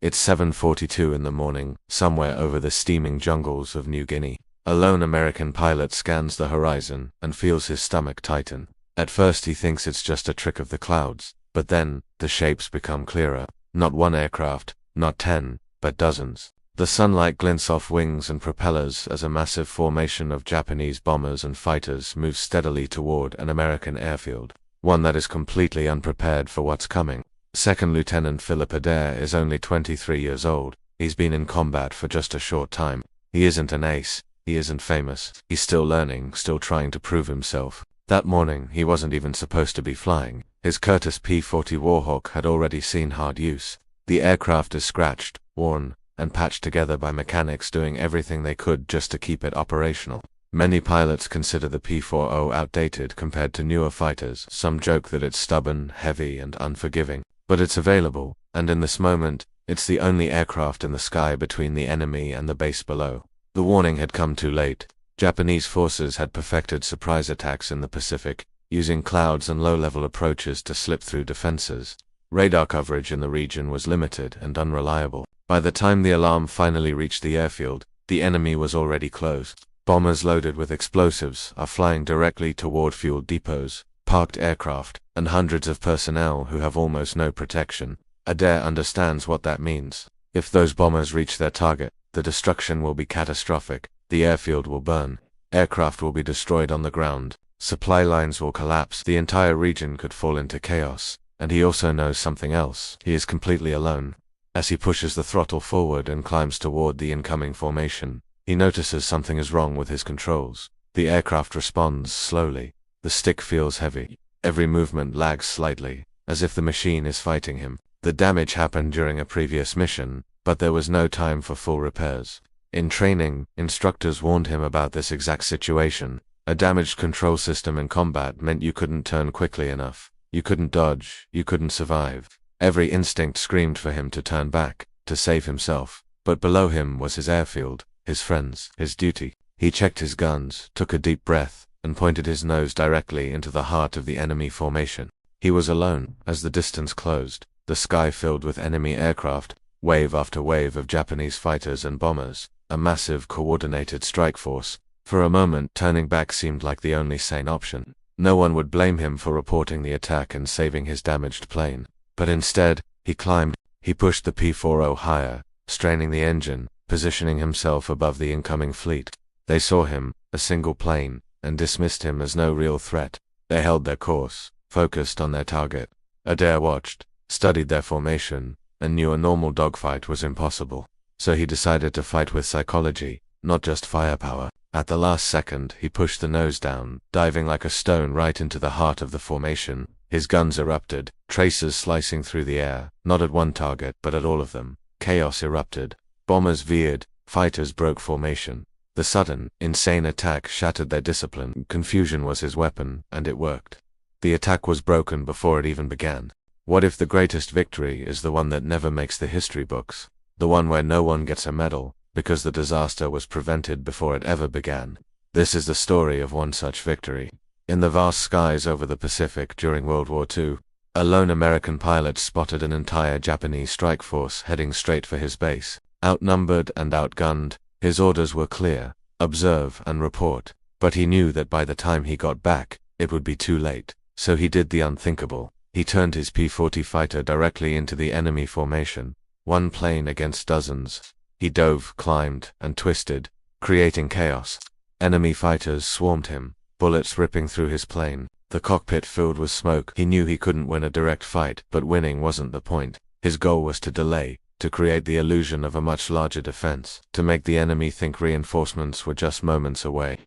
It's 7:42 in the morning, somewhere over the steaming jungles of New Guinea. A lone American pilot scans the horizon and feels his stomach tighten. At first he thinks it's just a trick of the clouds, but then, the shapes become clearer. Not one aircraft, not 10, but dozens. The sunlight glints off wings and propellers as a massive formation of Japanese bombers and fighters moves steadily toward an American airfield, one that is completely unprepared for what's coming. Second Lieutenant Philip Adair is only 23 years old. He's been in combat for just a short time. He isn't an ace. He isn't famous. He's still learning, still trying to prove himself. That morning, he wasn't even supposed to be flying. His Curtiss P-40 Warhawk had already seen hard use. The aircraft is scratched, worn, and patched together by mechanics doing everything they could just to keep it operational. Many pilots consider the P-40 outdated compared to newer fighters. Some joke that it's stubborn, heavy, and unforgiving. But it's available, and in this moment, it's the only aircraft in the sky between the enemy and the base below. The warning had come too late. Japanese forces had perfected surprise attacks in the Pacific, using clouds and low-level approaches to slip through defenses. Radar coverage in the region was limited and unreliable. By the time the alarm finally reached the airfield, the enemy was already close. Bombers loaded with explosives are flying directly toward fuel depots, parked aircraft, and hundreds of personnel who have almost no protection. Adair understands what that means. If those bombers reach their target, the destruction will be catastrophic. The airfield will burn. Aircraft will be destroyed on the ground. Supply lines will collapse. The entire region could fall into chaos. And he also knows something else. He is completely alone. As he pushes the throttle forward and climbs toward the incoming formation, he notices something is wrong with his controls. The aircraft responds slowly. The stick feels heavy. Every movement lags slightly, as if the machine is fighting him. The damage happened during a previous mission, but there was no time for full repairs. In training, instructors warned him about this exact situation. A damaged control system in combat meant you couldn't turn quickly enough. You couldn't dodge. You couldn't survive. Every instinct screamed for him to turn back, to save himself. But below him was his airfield, his friends, his duty. He checked his guns, took a deep breath, and pointed his nose directly into the heart of the enemy formation. He was alone. As the distance closed, the sky filled with enemy aircraft, wave after wave of Japanese fighters and bombers, a massive coordinated strike force. For a moment, turning back seemed like the only sane option. No one would blame him for reporting the attack and saving his damaged plane. But instead, he climbed. He pushed the P-40 higher, straining the engine, positioning himself above the incoming fleet. They saw him, a single plane, and dismissed him as no real threat. They held their course, focused on their target. Adair watched, studied their formation, and knew a normal dogfight was impossible. So he decided to fight with psychology, not just firepower. At the last second, he pushed the nose down, diving like a stone right into the heart of the formation. His guns erupted, tracers slicing through the air, not at one target, but at all of them. Chaos erupted. Bombers veered, fighters broke formation. The sudden, insane attack shattered their discipline. Confusion was his weapon, and it worked. The attack was broken before it even began. What if the greatest victory is the one that never makes the history books? The one where no one gets a medal, because the disaster was prevented before it ever began. This is the story of one such victory. In the vast skies over the Pacific during World War II, a lone American pilot spotted an entire Japanese strike force heading straight for his base. Outnumbered and outgunned, his orders were clear: observe and report. But he knew that by the time he got back, it would be too late. So he did the unthinkable. He turned his P-40 fighter directly into the enemy formation. One plane against dozens. He dove, climbed, and twisted, creating chaos. Enemy fighters swarmed him, bullets ripping through his plane, the cockpit filled with smoke. He knew he couldn't win a direct fight, but winning wasn't the point. His goal was to delay, to create the illusion of a much larger defense, to make the enemy think reinforcements were just moments away.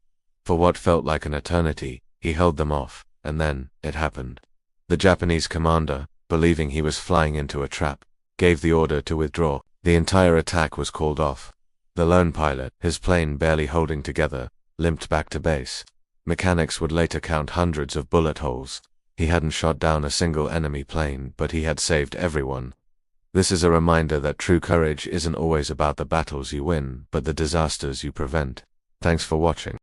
For what felt like an eternity, he held them off, and then, it happened. The Japanese commander, believing he was flying into a trap, gave the order to withdraw. The entire attack was called off. The lone pilot, his plane barely holding together, limped back to base. Mechanics would later count hundreds of bullet holes. He hadn't shot down a single enemy plane, but he had saved everyone. This is a reminder that true courage isn't always about the battles you win, but the disasters you prevent. Thanks for watching.